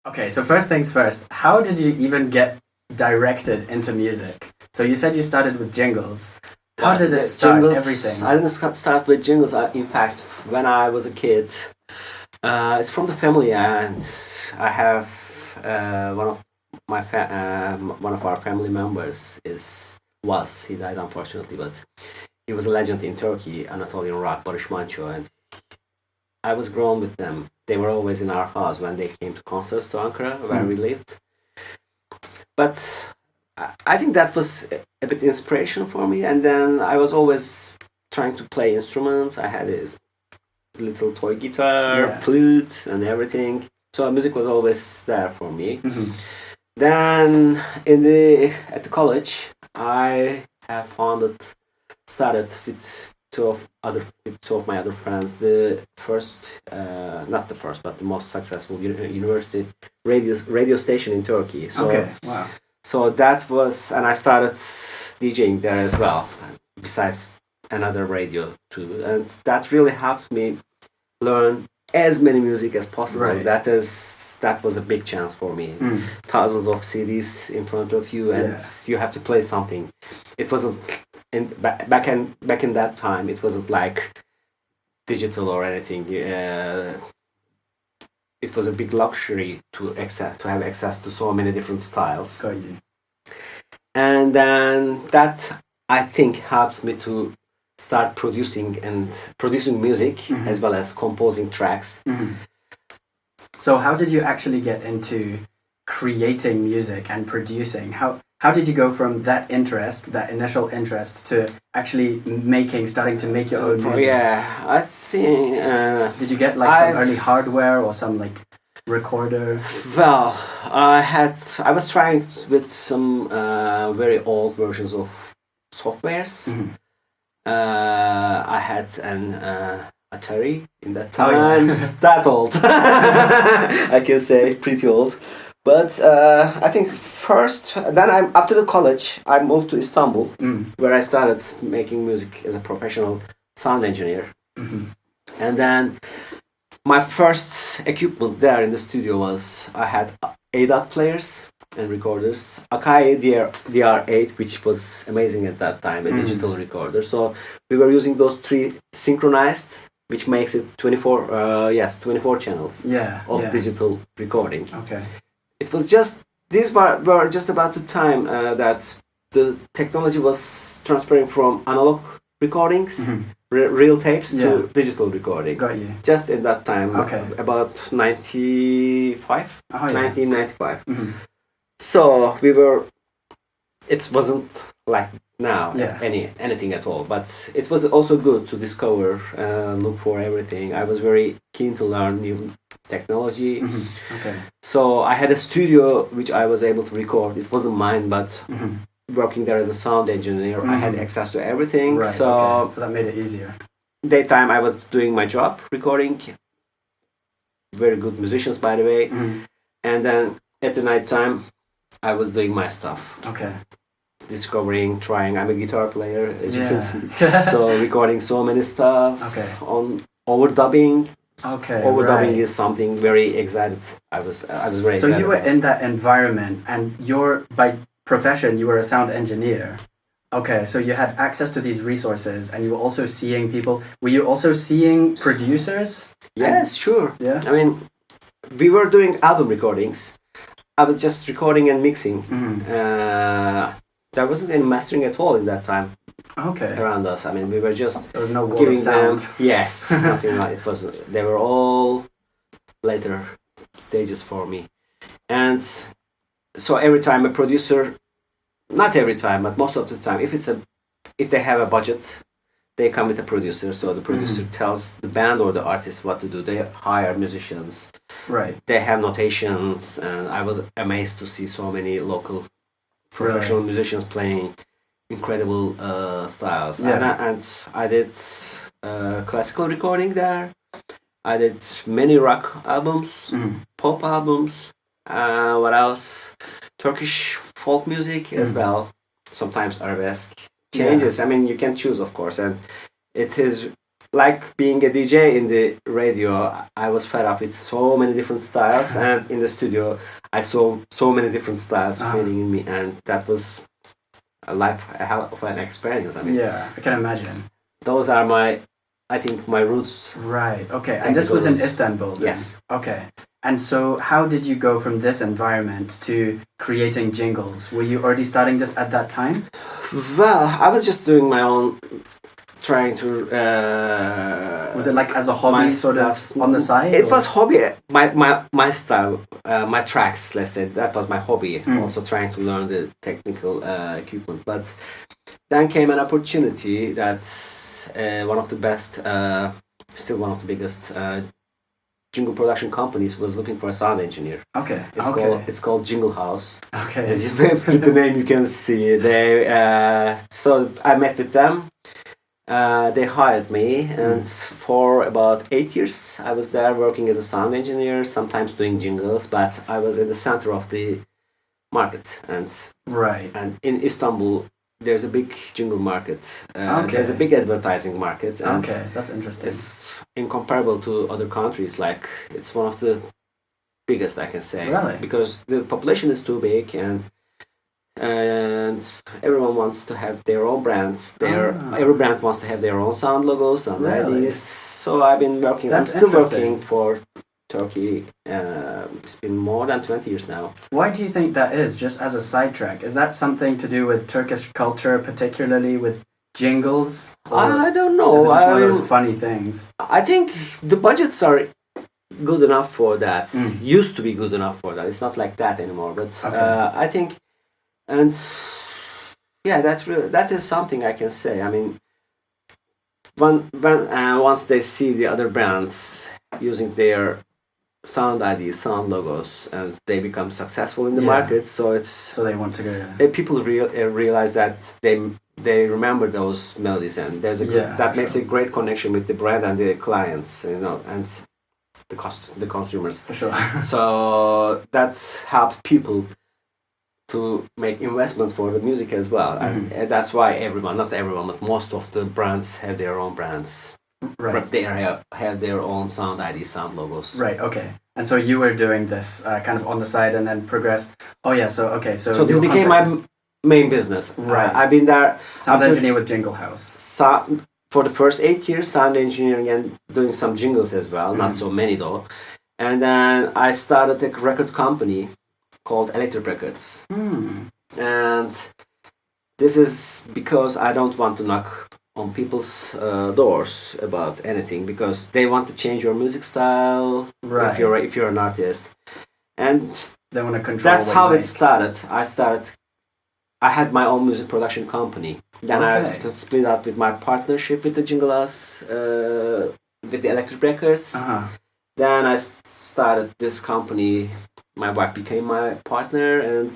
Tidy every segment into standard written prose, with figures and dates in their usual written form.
Okay, so first things first, how did you even get directed into music? So you said you started with Jingles. How did it start, Jingles, everything? I didn't start with Jingles. In fact, when I was a kid, it's from the family, and I have one of one of our family members he died unfortunately, but he was a legend in Turkey, Anatolian rock, Barış Manço, and I was grown with them. They were always in our house when they came to concerts to Ankara, where we lived. But I think that was a bit inspiration for me. And then I was always trying to play instruments. I had a little toy guitar, flute, and everything. So music was always there for me. Then at the college, I have started with two of my other friends, the first, not the first, but the most successful university radio station in Turkey. So, okay, wow. So that was, and I started DJing there as well, besides another radio too, and that really helped me learn as many music as possible. Right. That was a big chance for me. Thousands of CDs in front of you, and you have to play something. It wasn't back in that time. It wasn't like digital or anything. It was a big luxury to have access to so many different styles. Got you. And then that, I think, helped me to start producing music as well as composing tracks. So how did you actually get into creating music and producing? How did you go from that initial interest, to actually starting to make your own music? Yeah, I think... did you get like some early hardware or some like recorder? Well, I was trying with some very old versions of softwares. I had an Atari in that time. That old. I can say pretty old. But I think after the college, I moved to Istanbul, where I started making music as a professional sound engineer. And then my first equipment there in the studio was, I had ADAT players and recorders, Akai DR8, which was amazing at that time, a digital recorder. So we were using those 3 synchronized, which makes it 24 channels of digital recording. Okay. It was just, these were just about the time that the technology was transferring from analog recordings, real tapes, to digital recording. Got you. Just in that time, about 1995. So it wasn't like now, anything at all, but it was also good to discover, look for everything. I was very keen to learn new technology. Okay. So I had a studio which I was able to record. It wasn't mine, but working there as a sound engineer, I had access to everything. Right, so that made it easier. Daytime I was doing my job, recording. Very good musicians, by the way. And then at the night time, I was doing my stuff. Okay. Discovering, trying. I'm a guitar player, as you can see. So recording so many stuff. Okay. On overdubbing. Okay. Overdubbing is something very excited. I was very excited. So you were in that environment, and by profession you were a sound engineer. Okay, so you had access to these resources, and you were also seeing people. Were you also seeing producers? Yes, sure. Yeah. I mean, we were doing album recordings. I was just recording and mixing. There wasn't any mastering at all in that time. Okay. Around us. I mean, we were just there was no wall giving of sound. them. Yes, nothing like it was. They were all later stages for me, and so every time a producer, not every time, but most of the time, if they have a budget, they come with a producer. So the producer tells the band or the artist what to do. They hire musicians. Right. They have notations, and I was amazed to see so many local professional musicians playing incredible styles. And I did classical recording there. I did many rock albums, pop albums. What else? Turkish folk music as well. Sometimes arabesque changes. I mean, you can choose, of course, and it is like being a DJ in the radio, I was fed up with so many different styles, and in the studio, I saw so many different styles feeling in me, and that was a hell of an experience. I mean, yeah, I can imagine. Those are I think my roots. Right. Okay. And this was in Istanbul. Then? Yes. Okay. And so, how did you go from this environment to creating Jingles? Were you already starting this at that time? Well, I was just doing my own, trying to. Was it like as a hobby, sort of on the side? It was hobby. My style, my tracks. Let's say that was my hobby. Also trying to learn the technical equipment, but then came an opportunity that one of the best, still one of the biggest. Jingle production companies was looking for a sound engineer. Okay. It's called Jingle House. Okay. As you with the name, you can see they. So I met with them. They hired me, and for about 8 years, I was there working as a sound engineer. Sometimes doing jingles, but I was in the center of the market. And right. And in Istanbul, there's a big jingle market. There's a big advertising market. And okay, that's interesting. It's incomparable to other countries. Like, it's one of the biggest, I can say. Really? Because the population is too big, and everyone wants to have their own brands. Every brand wants to have their own sound logos and IDs. So I've been working. I'm still working for Turkey. It's been more than 20 years now. Why do you think that is? Just as a sidetrack, is that something to do with Turkish culture, particularly with jingles? I don't know. Is it just one of those funny things? I think the budgets are good enough for that. Used to be good enough for that. It's not like that anymore. But I think, and yeah, that is something I can say. I mean, once they see the other brands using their sound IDs, sound logos, and they become successful in the market, so they want to go. People realize that they remember those melodies, and there's that makes a great connection with the brand and the clients, and the consumers. For sure. So that helped people to make investment for the music as well, and that's why not everyone, but most of the brands have their own brands. Right. They have their own sound IDs, sound logos. Right. Okay. And so you were doing this kind of on the side, and then progressed. Oh yeah. So okay. So this became my main business. Right. I've been there. Sound engineer with Jingle House. For the first 8 years, sound engineering and doing some jingles as well. Not so many though. And then I started a record company called Electric Records. And this is because I don't want to knock on people's doors about anything, because they want to change your music style if you're an artist, and they want to control. That's how it started. I had my own music production company. Then I split up with my partnership with the Jingles, with the Electric Records. Then I started this company. My wife became my partner, and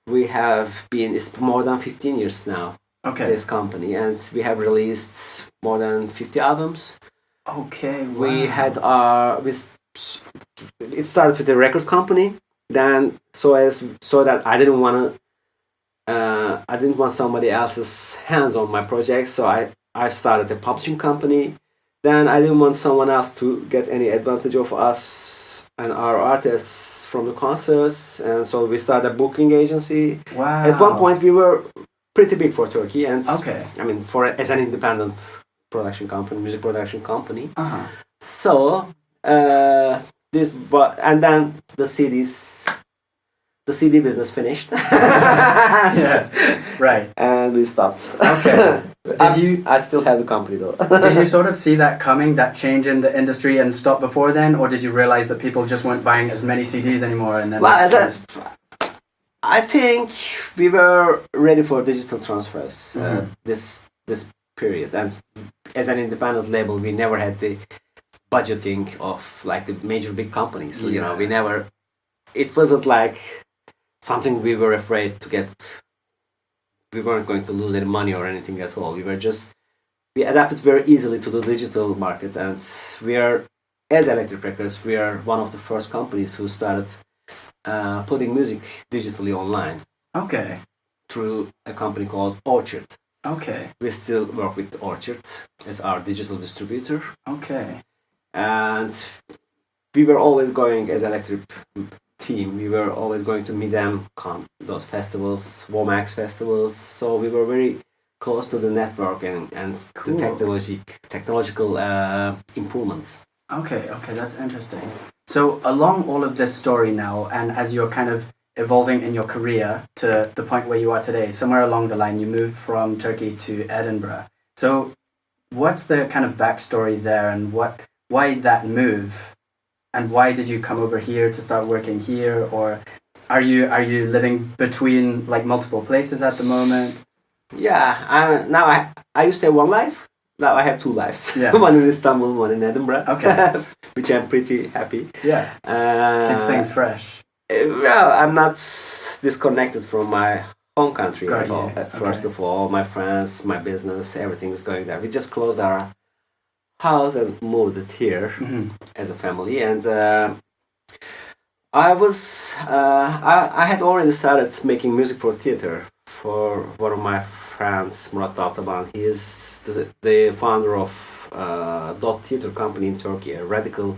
we have been. It's more than 15 years now. This company, and we have released more than 50 albums. Okay. Wow. We had it started with a record company. Then so that I didn't want somebody else's hands on my project, so I started a publishing company. Then I didn't want someone else to get any advantage of us and our artists from the concerts, and so we started a booking agency. Wow. At one point we were pretty big for Turkey, and I mean, as an independent music production company. So and then the CD business finished. Yeah, right. And we stopped. Okay. I still have the company though. Did you sort of see that coming, that change in the industry, and stop before then, or did you realize that people just weren't buying as many CDs anymore, and then? Well, I think we were ready for digital transfers this period, and as an independent label, we never had the budgeting of like the major big companies. We never. It wasn't like something we were afraid to get. We weren't going to lose any money or anything at all. We adapted very easily to the digital market, and as Electric Records, we are one of the first companies who started putting music digitally online. Okay. Through a company called Orchard. Okay. We still work with Orchard as our digital distributor. Okay. And we were always going as electric team. We were always going to MIDEM, those festivals, WOMAX festivals. So we were very close to the network and Cool. the technological improvements. Okay, that's interesting. So along all of this story now, and as you're kind of evolving in your career to the point where you are today, somewhere along the line you moved from Turkey to Edinburgh. So what's the kind of backstory there, and why that move, and why did you come over here to start working here, or are you living between like multiple places at the moment? Yeah, I used to have one life. Now I have two lives. Yeah. One in Istanbul, one in Edinburgh. Okay. Which I'm pretty happy. Yeah. Keeps things fresh. Well, I'm not disconnected from my home country Got at you. all. First Okay. of all, my friends, my business, everything's going there. We just closed our house and moved it here Hmm. as a family. And I had already started making music for theater for one of my friends, Murat Daltaban. He is the founder of Dot Theater Company in Turkey, a radical,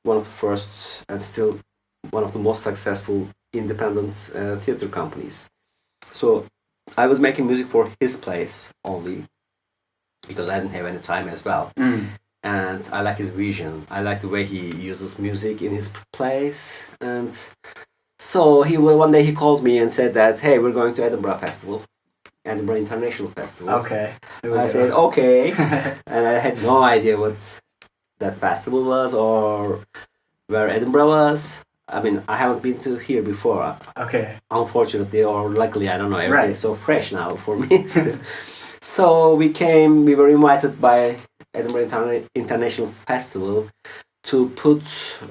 one of the first and still one of the most successful independent theater companies. So I was making music for his place only because I didn't have any time as well. Mm. And I like his vision. I like the way he uses music in his place. And so one day he called me and said that, hey, we're going to Edinburgh Festival, Edinburgh International Festival. Okay. There we I go. said, okay. And I had no idea what that festival was or where Edinburgh was. I mean, I haven't been to here before. Okay. Unfortunately, or luckily, I don't know. Everything's Right. so fresh now for me still. So we were invited by Edinburgh International Festival to put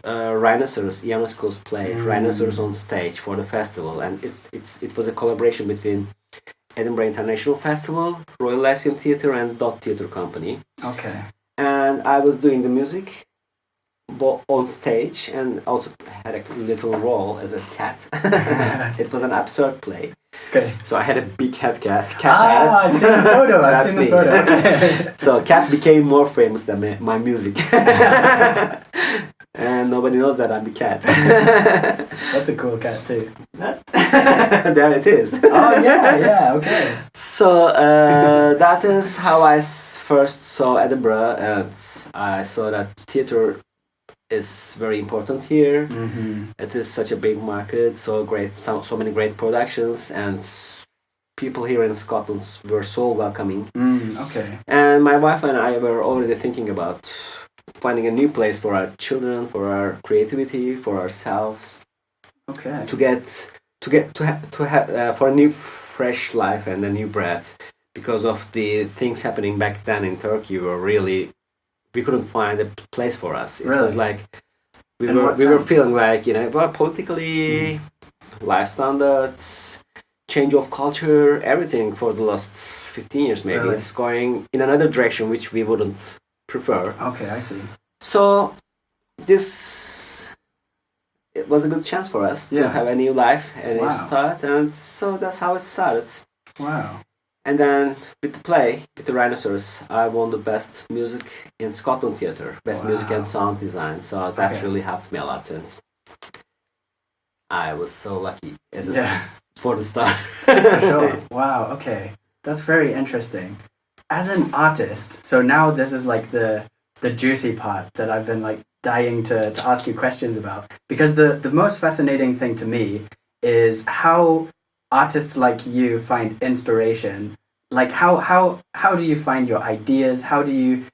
Rhinoceros, Ionesco's play, Rhinoceros on stage for the festival. And it was a collaboration between Edinburgh International Festival, Royal Lyceum Theatre and Dot Theatre Company. Okay. And I was doing the music on stage and also had a little role as a cat. It was an absurd play. Okay. So I had a big cat head. I've seen the photo. I've That's seen me. the photo. Okay. So cat became more famous than my music. And nobody knows that I'm the cat. That's a cool cat too. There it is. Oh yeah, okay. So that is how I first saw Edinburgh, and I saw that theatre is very important here. Mm-hmm. It is such a big market, so many great productions, and people here in Scotland were so welcoming. Okay. And my wife and I were already thinking about finding a new place for our children, for our creativity, for ourselves, Okay. for a new fresh life and a new breath. Because of the things happening back then in Turkey, we couldn't find a place for us. It was Really? like we In what were sense? feeling like, politically, life standards, change of culture, everything for the last 15 years maybe. Really? It's going in another direction which we wouldn't prefer. Okay, I see. So it was a good chance for us to Yeah. have a new life, a new Wow. start, and so that's how it started. Wow. And then with the play, with the Rhinoceros, I won the best music in Scotland theatre, best music Wow. and sound design. So that Okay. really helped me a lot, and I was so lucky Yeah. for the start. For sure. Wow. Okay. That's very interesting. As an artist, so now this is like the juicy part that I've been like dying to ask you questions about, because the most fascinating thing to me is how artists like you find inspiration. Like how do you find your ideas? How do you,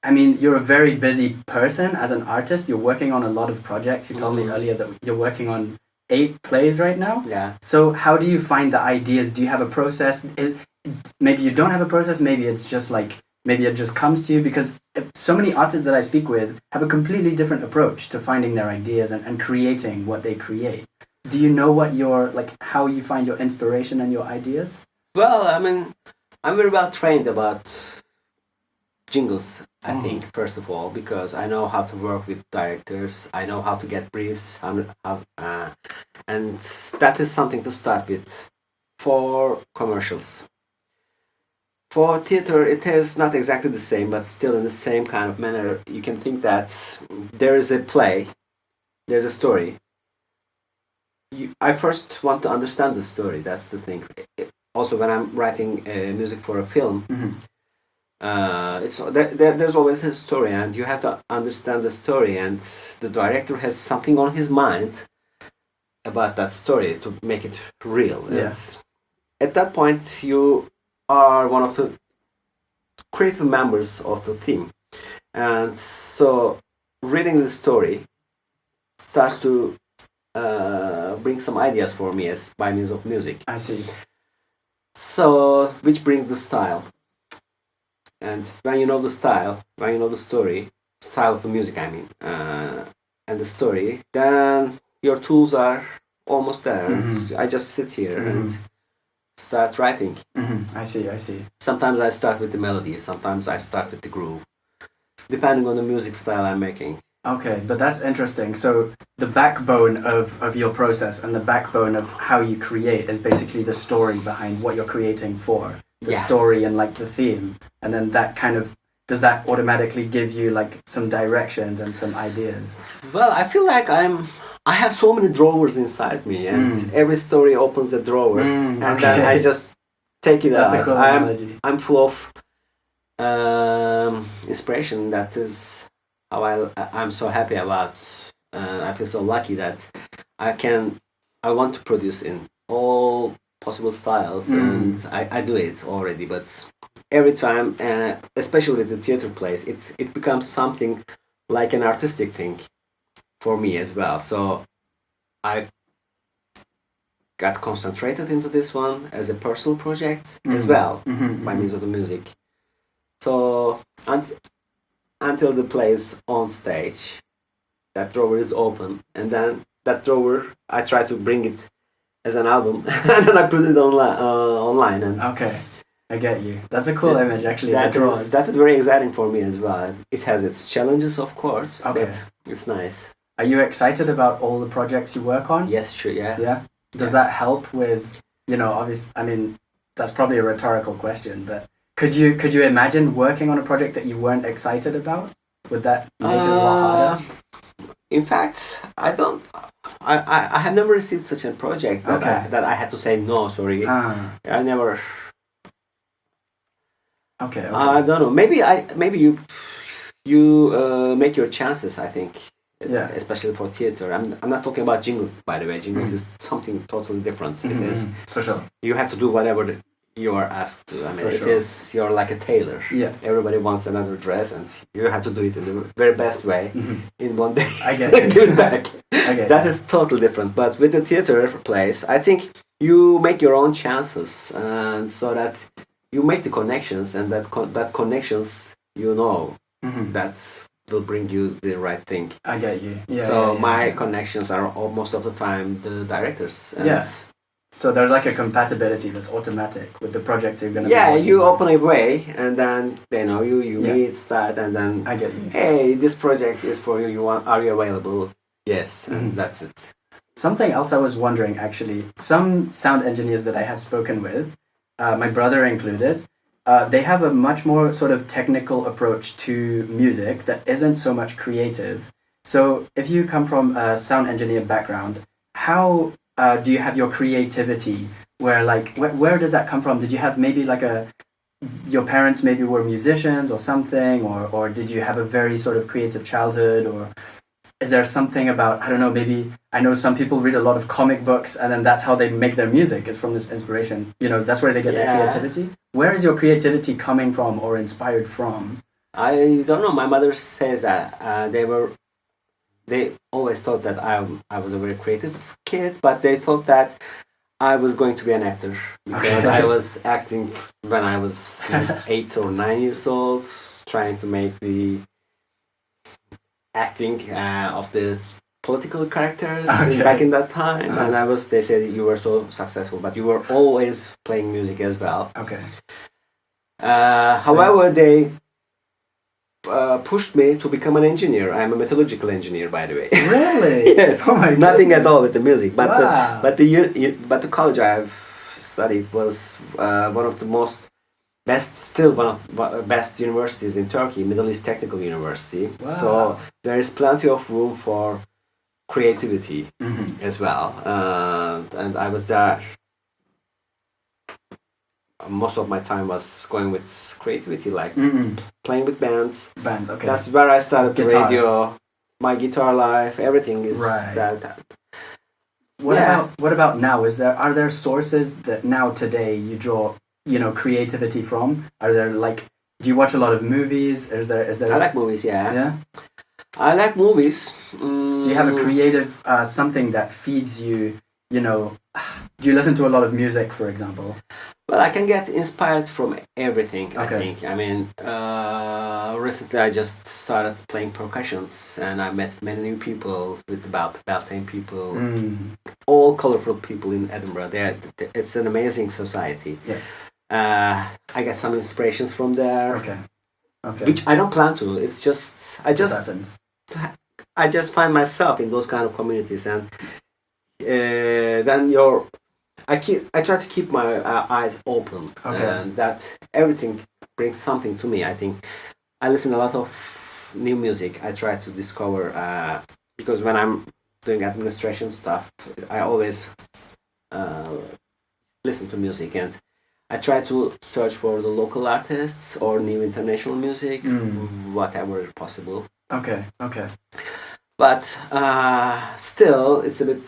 I mean, you're a very busy person as an artist. You're working on a lot of projects. You told me earlier that you're working on 8 plays right now. Yeah. So how do you find the ideas? Do you have a process? Maybe you don't have a process. Maybe it's just like, maybe it just comes to you, because so many artists that I speak with have a completely different approach to finding their ideas and creating what they create. Do you know how you find your inspiration and your ideas? Well, I mean, I'm very well trained about jingles, I think, first of all, because I know how to work with directors. I know how to get briefs, and that is something to start with for commercials. For theater, it is not exactly the same, but still in the same kind of manner. You can think that there is a play, there's a story. I first want to understand the story. That's the thing. Also, when I'm writing music for a film, there's always a story, and you have to understand the story. And the director has something on his mind about that story to make it real. Yes. At that point, you are one of the creative members of the team, and so reading the story starts to bring some ideas for me as by means of music. I see. So, which brings the style. And when you know the style, when you know the style of the music, I mean, and the story, then your tools are almost there. I just sit here and start writing. I see. Sometimes I start with the melody, sometimes I start with the groove, depending on the music style I'm making. Okay, but that's interesting. So the backbone of your process and the backbone of how you create is basically the story behind what you're creating for. The story and like the theme. And then that kind of, does that automatically give you like some directions and some ideas? Well, I feel like I have so many drawers inside me, and every story opens a drawer, and then I just take it out. That's a cool analogy. I'm full of inspiration. That is how I'm so happy about. I feel so lucky that I want to produce in all possible styles, and I do it already. But every time, especially with the theater plays, it becomes something like an artistic thing for me as well. So I got concentrated into this one as a personal project as well by means of the music. So until the play is on stage, that drawer is open, and then that drawer I try to bring it as an album and then I put it online. And okay, I get you. That's a cool image, actually. That is very exciting for me as well. It has its challenges, of course, but it's nice. Are you excited about all the projects you work on? Yes, sure, yeah. Yeah? Does that help with, obviously, I mean, that's probably a rhetorical question, but could you imagine working on a project that you weren't excited about? Would that make it a lot harder? In fact, I don't. I have never received such a project that I had to say no. Sorry, I never. Okay. I don't know. Maybe you make your chances. I think. Yeah. Especially for theater. I'm not talking about Jingles, by the way. Jingles is something totally different. It is for sure. You have to do whatever you are asked to. I mean, you're like a tailor. Yeah. Everybody wants another dress, and you have to do it in the very best way in one day. I get it. Give it back. That is totally different. But with the theater plays, I think you make your own chances, and so that you make the connections, and that connections that will bring you the right thing. I get you. Yeah. So my connections are most of the time the directors. Yes. So there's like a compatibility that's automatic with the projects you're gonna. Yeah, you open a way, and then they know you meet, start, and then I get you. Hey, this project is for you. Are you available? Yes, and that's it. Something else I was wondering, actually, some sound engineers that I have spoken with, my brother included, they have a much more sort of technical approach to music that isn't so much creative. So if you come from a sound engineer background, how do you have your creativity? Where does that come from? Did you have maybe your parents maybe were musicians or something, or did you have a very sort of creative childhood, or is there something about, I don't know, maybe, I know some people read a lot of comic books and then that's how they make their music, is from this inspiration. That's where they get their creativity. Where is your creativity coming from or inspired from? I don't know. My mother says that they always thought that I was a very creative kid, but they thought that I was going to be an actor because I was acting when I was 8 or 9 years old, trying to make the acting of the political characters back in that time, and they said you were so successful, but you were always playing music as well. Okay. However, they pushed me to become an engineer. I'm a metallurgical engineer, by the way. Really? Yes. Oh my Nothing goodness. at all with the music, but wow. the college I've studied was one of the most still one of the best universities in Turkey, Middle East Technical University. Wow. So there is plenty of room for creativity as well. And I was there. Most of my time was going with creativity, like playing with bands. Bands, okay. That's where I started the Guitar. radio, my guitar life, everything is Right. that. What about now? Are there sources that now today you draw, creativity from? Are there do you watch a lot of movies? Is there I like movies, yeah. Yeah? I like movies. Do you have a creative something that feeds you, do you listen to a lot of music, for example? Well, I can get inspired from everything, I Okay. think. I mean, recently I just started playing percussions and I met many new people with the Beltane people, all colorful people in Edinburgh. It's an amazing society. Yeah. I get some inspirations from there, Okay. which I don't plan to. It's just, Happens. I just find myself in those kind of communities, and then I try to keep my eyes open, and that everything brings something to me. I think I listen a lot of new music. I try to discover because when I'm doing administration stuff, I always listen to music, and I try to search for the local artists or new international music, whatever possible. Okay. But still, it's a bit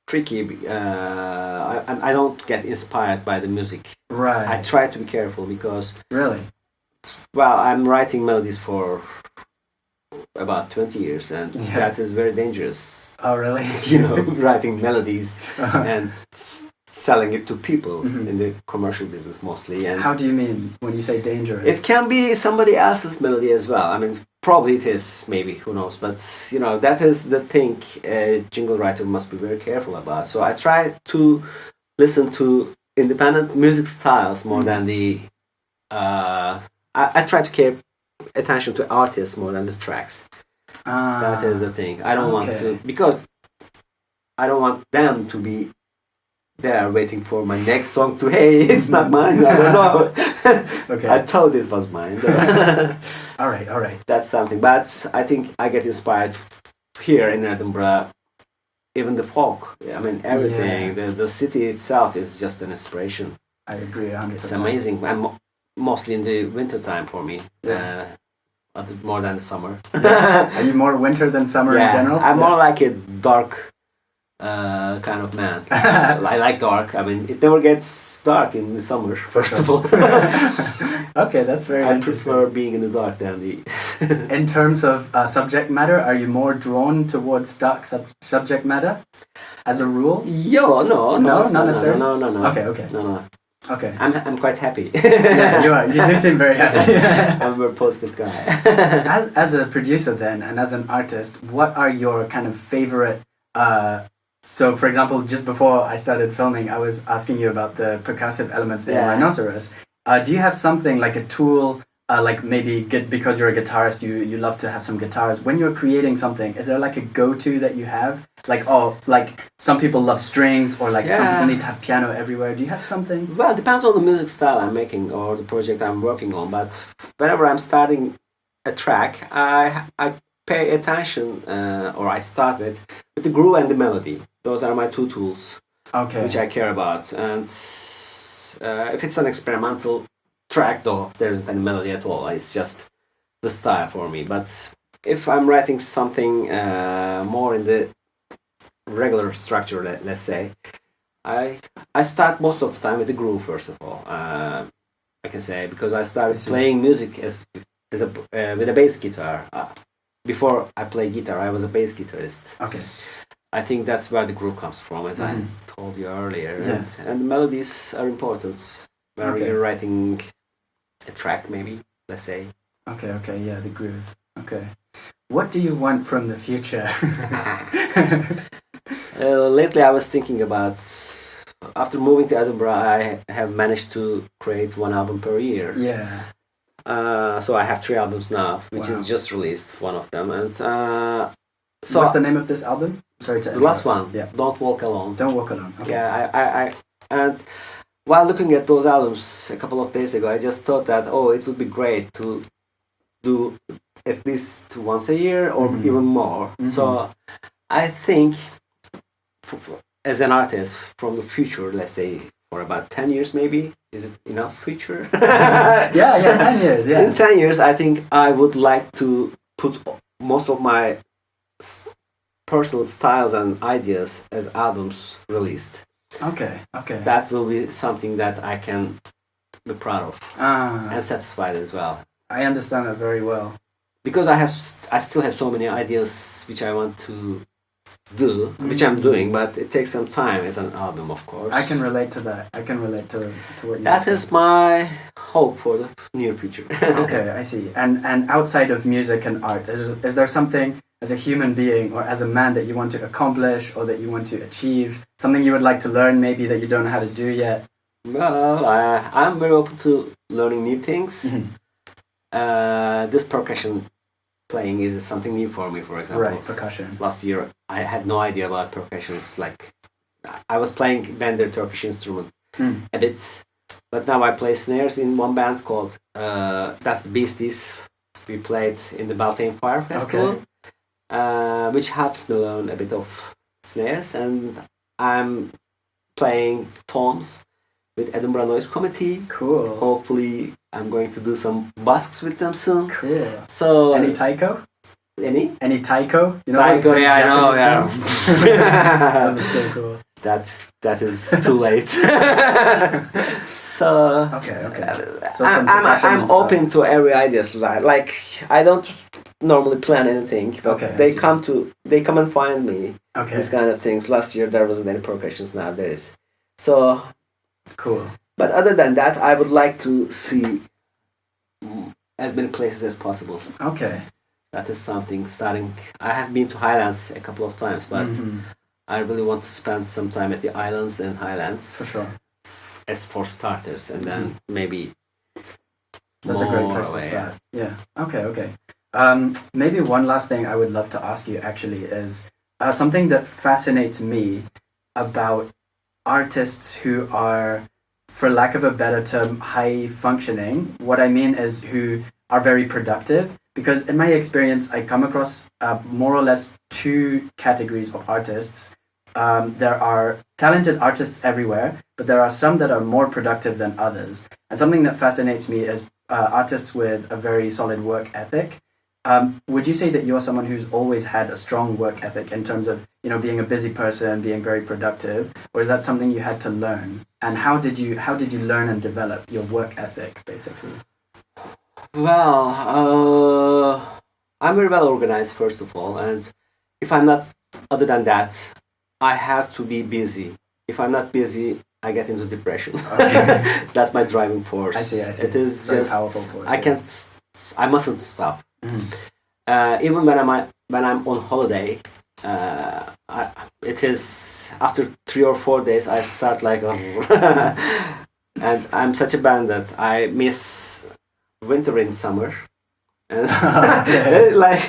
tricky. I don't get inspired by the music. Right. I try to be careful because, Really? well, I'm writing melodies for about 20 years, and that is very dangerous. Oh, really? Writing melodies and selling it to people in the commercial business mostly. And how do you mean when you say dangerous? it can be somebody else's melody as well. I mean, probably it is, maybe, who knows. But, that is the thing a jingle writer must be very careful about. So I try to listen to independent music styles more than the... I try to pay attention to artists more than the tracks. That is the thing. I don't want to... Because I don't want them to be there waiting for my next song to, hey, it's not mine, I don't know. Okay. I thought it was mine. All right. That's something. But I think I get inspired here in Edinburgh, even the folk. I mean, everything. Yeah. The city itself is just an inspiration. I agree 100%. It's amazing. And mostly in the winter time for me. More than the summer. Are you more winter than summer in general? I'm more like a dark kind of man. I like dark. I mean, it never gets dark in the summer, first of all. Okay, that's very I interesting. prefer being in the dark than the... In terms of subject matter, are you more drawn towards dark subject matter as a rule? No, not necessarily? No. Okay. No. Okay. I'm quite happy. Yeah, you are. You do seem very happy. I'm a very positive guy. As a producer then, and as an artist, what are your kind of favorite... So, for example, just before I started filming, I was asking you about the percussive elements in Rhinoceros. Do you have something like a tool, like maybe because you're a guitarist, you love to have some guitars. When you're creating something, is there like a go-to that you have? Like some people love strings, or some people need to have piano everywhere. Do you have something? Well, it depends on the music style I'm making or the project I'm working on. But whenever I'm starting a track, I pay attention, or I start with the groove and the melody. Those are my two tools, which I care about. And if it's an experimental track, though, there isn't any melody at all. It's just the style for me. But if I'm writing something more in the regular structure, let's say, I start most of the time with the groove, first of all. I can say, because I started playing music with a bass guitar. Before I played guitar, I was a bass guitarist. Okay. I think that's where the groove comes from, as I told you earlier. Yes. And the melodies are important when you're writing a track, maybe, let's say. Okay, yeah, the groove. Okay. What do you want from the future? Lately I was thinking about, after moving to Edinburgh, I have managed to create one album per year. Yeah. So I have 3 albums now, which is just released, one of them. And so what's the name of this album? Sorry to interrupt. The last one. Yeah. Don't Walk Alone. Don't Walk Alone. Okay. Yeah, and while looking at those albums a couple of days ago, I just thought that it would be great to do at least once a year or even more. So I think as an artist from the future, let's say for about 10 years maybe, is it enough future? Yeah, 10 years, yeah. In 10 years, I think I would like to put most of my personal styles and ideas as albums released. Okay. That will be something that I can be proud of and satisfied as well. I understand that very well. Because I still have so many ideas which I want to do, which I'm doing, but it takes some time as an album, of course. I can relate to that. I can relate to what you That said. is my hope for the near future. Okay, I see. And outside of music and art, is there something as a human being or as a man that you want to accomplish or that you want to achieve? Something you would like to learn maybe that you don't know how to do yet? Well, I'm very open to learning new things. This percussion playing is something new for me, for example. Right, percussion. Last year, I had no idea about percussion. It's like, I was playing Bender Turkish instrument a bit, but now I play snares in one band called, that's the Beasties. We played in the Beltane Fire Festival, which helped me learn a bit of snares, and I'm playing toms with Edinburgh Noise Committee. Cool. Hopefully, I'm going to do some busks with them soon. Cool. So Any taiko? Any taiko? You know, taiko? those big Yeah, I know. Japanese Yeah. drums? Those are so cool. That is too late. So Okay. So some percussion I'm and stuff. open to every ideas. Like I don't normally plan anything, but Okay, I they see. come and find me. Okay. These kind of things. Last year there wasn't any percussions. Now there is. So, Cool. but other than that, I would like to see as many places as possible. Okay. That is something starting. I have been to Highlands a couple of times, but I really want to spend some time at the Islands and Highlands. For sure. As for starters, and then maybe That's a great more place to away. start. Yeah. Okay. Maybe one last thing I would love to ask you actually is something that fascinates me about artists who are, for lack of a better term, high functioning. What I mean is who are very productive. Because in my experience, I come across more or less two categories of artists. There are talented artists everywhere, but there are some that are more productive than others. And something that fascinates me is artists with a very solid work ethic. Would you say that you're someone who's always had a strong work ethic in terms of, being a busy person, being very productive, or is that something you had to learn? And how did you learn and develop your work ethic, basically? Well, I'm very well organized, first of all, and if I'm not, other than that, I have to be busy. If I'm not busy, I get into depression. Okay. That's my driving force. I see. It is very just powerful force. I can't. I mustn't stop. Even when I'm on holiday, it is after 3 or 4 days I start like, and I'm such a band that I miss winter and summer, and like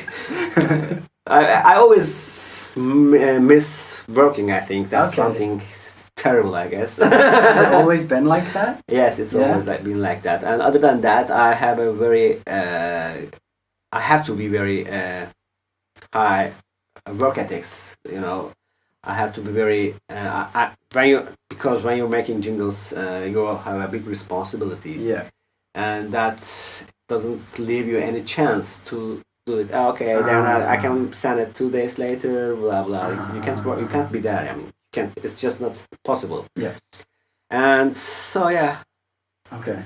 I always miss working. I think that's something terrible, I guess. Has it always been like that? Yes, it's always been like that. And other than that, I have a very I have to be very high work ethics. I have to be very because when you're making jingles, you have a big responsibility. Yeah. And that doesn't leave you any chance to do it. Okay, then I can send it 2 days later. Blah blah. You can't work. You can't be there. I mean, you can't. It's just not possible. Yeah. And so Okay.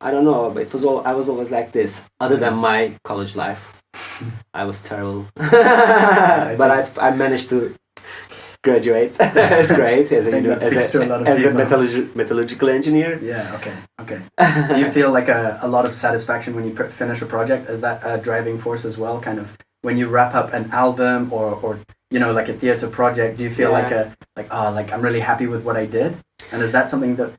I don't know, but I was always like this. Other than my college life, I was terrible. But I managed to graduate. It's great as a metallurgical engineer. Yeah. Okay. Do you feel like a lot of satisfaction when you finish a project? Is that a driving force as well? Kind of when you wrap up an album or like a theater project, do you feel like I'm really happy with what I did? And is that something that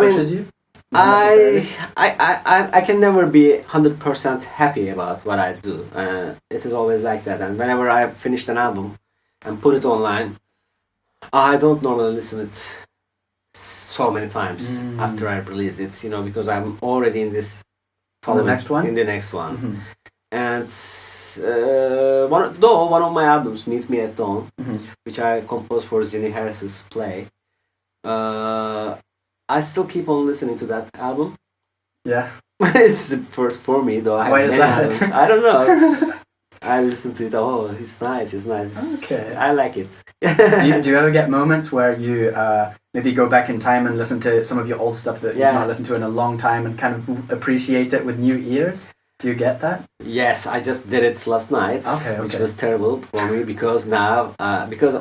pushes you? I can never be 100% happy about what I do. It is always like that. And whenever I finished an album and put it online, I don't normally listen it so many times after I release it, you know, because I'm already in this The next one? in the next one. Mm-hmm. And one of my albums, Meet Me at Dawn, which I composed for Zinnie Harris's play, I still keep on listening to that album. Yeah. It's the first for me, though. Why is that? I don't know. I listen to it. Oh, it's nice. It's nice. Okay. I like it. do you ever get moments where you maybe go back in time and listen to some of your old stuff that you've not listened to in a long time and kind of appreciate it with new ears? Do you get that? Yes, I just did it last night, which was terrible for me because now because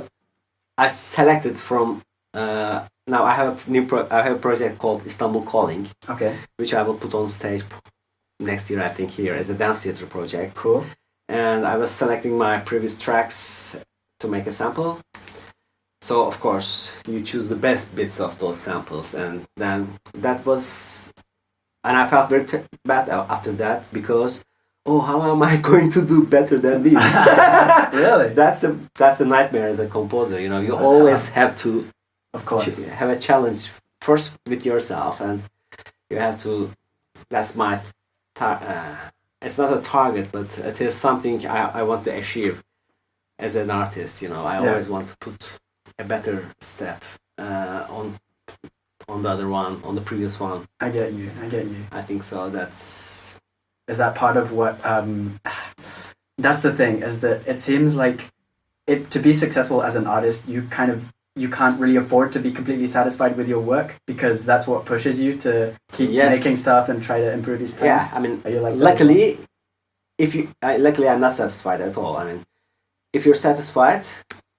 I selected from now I have a project called Istanbul Calling, which I will put on stage next year, I think, here as a dance theater project. Cool. And I was selecting my previous tracks to make a sample. So of course you choose the best bits of those samples, and then that was, and I felt very bad after that because how am I going to do better than these? Really? That's a nightmare as a composer. You know, you always have to, of course, have a challenge first with yourself, and you have to. That's my. It's not a target, but it is something I want to achieve as an artist. You know, I always want to put a better step on the other one, on the previous one. I get you. I think so. Is that part of what? That's the thing. Is that it seems like to be successful as an artist, you can't really afford to be completely satisfied with your work because that's what pushes you to keep making stuff and try to improve each time. Yeah, I mean, are you like luckily, luckily I'm not satisfied at all. I mean, if you're satisfied,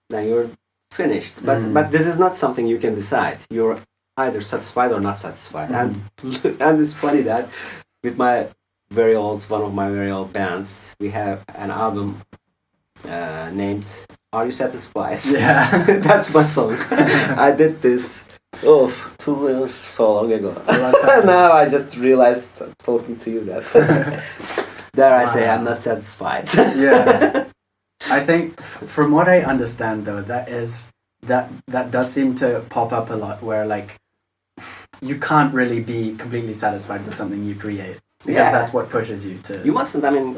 then you're finished. But this is not something you can decide. You're either satisfied or not satisfied. And it's funny that with one of my very old bands, we have an album named Are You Satisfied? Yeah. That's my song. I did this so long ago. Now I just realized talking to you that I say I'm not satisfied. Yeah. I think from what I understand though, that does seem to pop up a lot where like you can't really be completely satisfied with something you create because that's what pushes you to. You mustn't. I mean,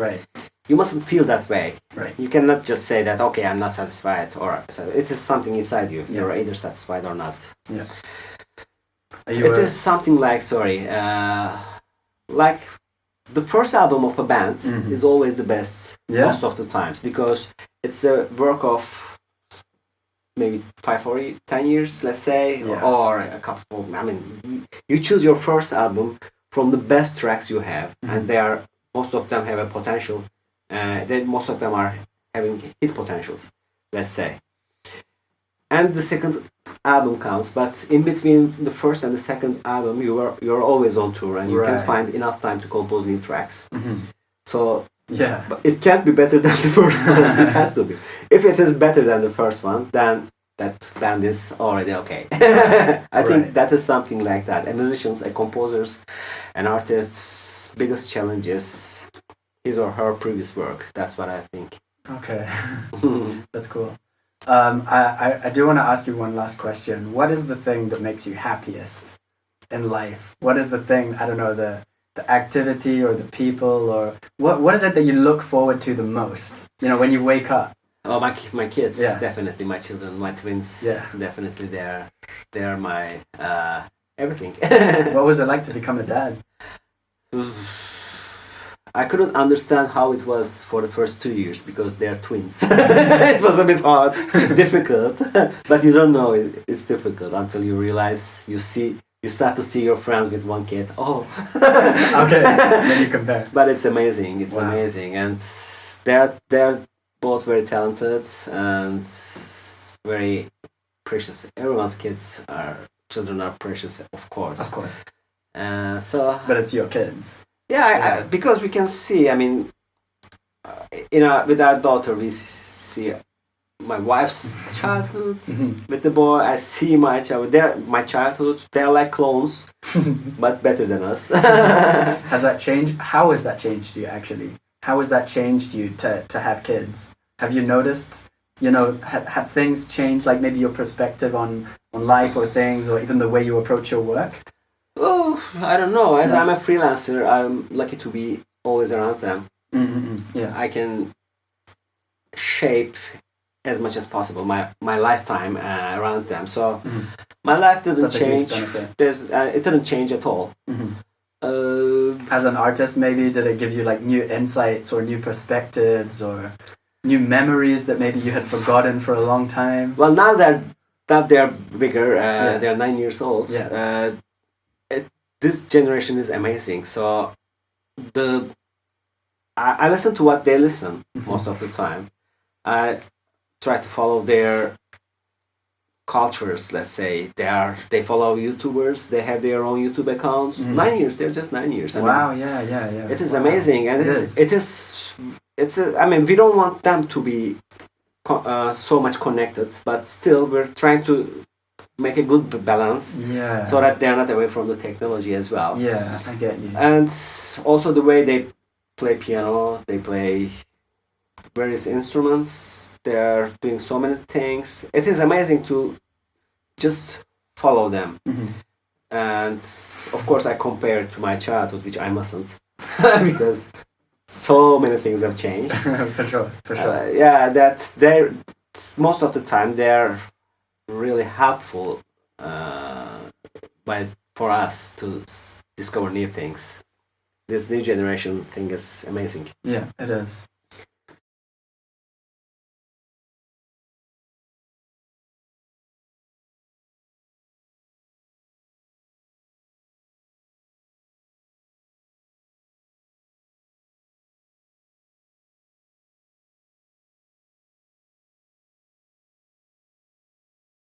you mustn't feel that way. Right. You cannot just say that, okay, I'm not satisfied, or so it is something inside you. You're either satisfied or not. Yeah. It is something like, like the first album of a band is always the best most of the times because it's a work of maybe 5 or 10 years, let's say, or a couple. I mean, you choose your first album from the best tracks you have, and most of them have a potential. Most of them are having hit potentials, let's say. And the second album comes, but in between the first and the second album, you're always on tour, and you can't find enough time to compose new tracks. So but it can't be better than the first one. It has to be. If it is better than the first one, then that band is already okay. I think that is something like that. A musician's, a composer's, an artist's biggest challenge is his or her previous work. That's what I think. Okay. That's cool. I do want to ask you one last question. What is the thing that makes you happiest in life? What is the thing, I don't know, the activity or the people, or what is it that you look forward to the most, you know, when you wake up? Oh, my kids, definitely. My children, my twins, definitely. They're my everything. What was it like to become a dad? I couldn't understand how it was for the first 2 years because they're twins. It was a bit hard, difficult, but you don't know it's difficult until you realize, you start to see your friends with one kid. Oh, okay. Then you compare. But it's amazing. It's amazing, and they're both very talented and very precious. Everyone's children are precious, of course. Of course. But it's your kids. Yeah, because we can see. I mean, with our daughter, we see my wife's childhood. With the boy, I see my child. My childhood. They're like clones, but better than us. Has that changed? How has that changed you actually? How has that changed you to have kids? Have you noticed? You know, have things changed? Like maybe your perspective on life or things, or even the way you approach your work? Oh, I don't know. As No. I'm a freelancer, I'm lucky to be always around them. Yeah. I can shape as much as possible my lifetime around them. So my life didn't That's a huge change. benefit. It didn't change at all. As an artist, maybe did it give you like new insights or new perspectives or new memories that maybe you had forgotten for a long time? Well, now they're bigger. They're 9 years old. Yeah. This generation is amazing. So I listen to what they listen most of the time. I try to follow their cultures. Let's say they follow YouTubers. They have their own YouTube accounts. 9 years. They're just 9 years. I Wow. mean, Yeah. it is Wow. amazing, and I mean, we don't want them to be so much connected, but still, we're trying to make a good balance. Yeah. So that they're not away from the technology as well. Yeah, I get you. And also the way they play piano, they play various instruments, they're doing so many things. It is amazing to just follow them. And of course I compare it to my childhood, which I mustn't, because so many things have changed. For sure. That they're most of the time they're really helpful for us to discover new things. This new generation thing is amazing. Yeah, it is.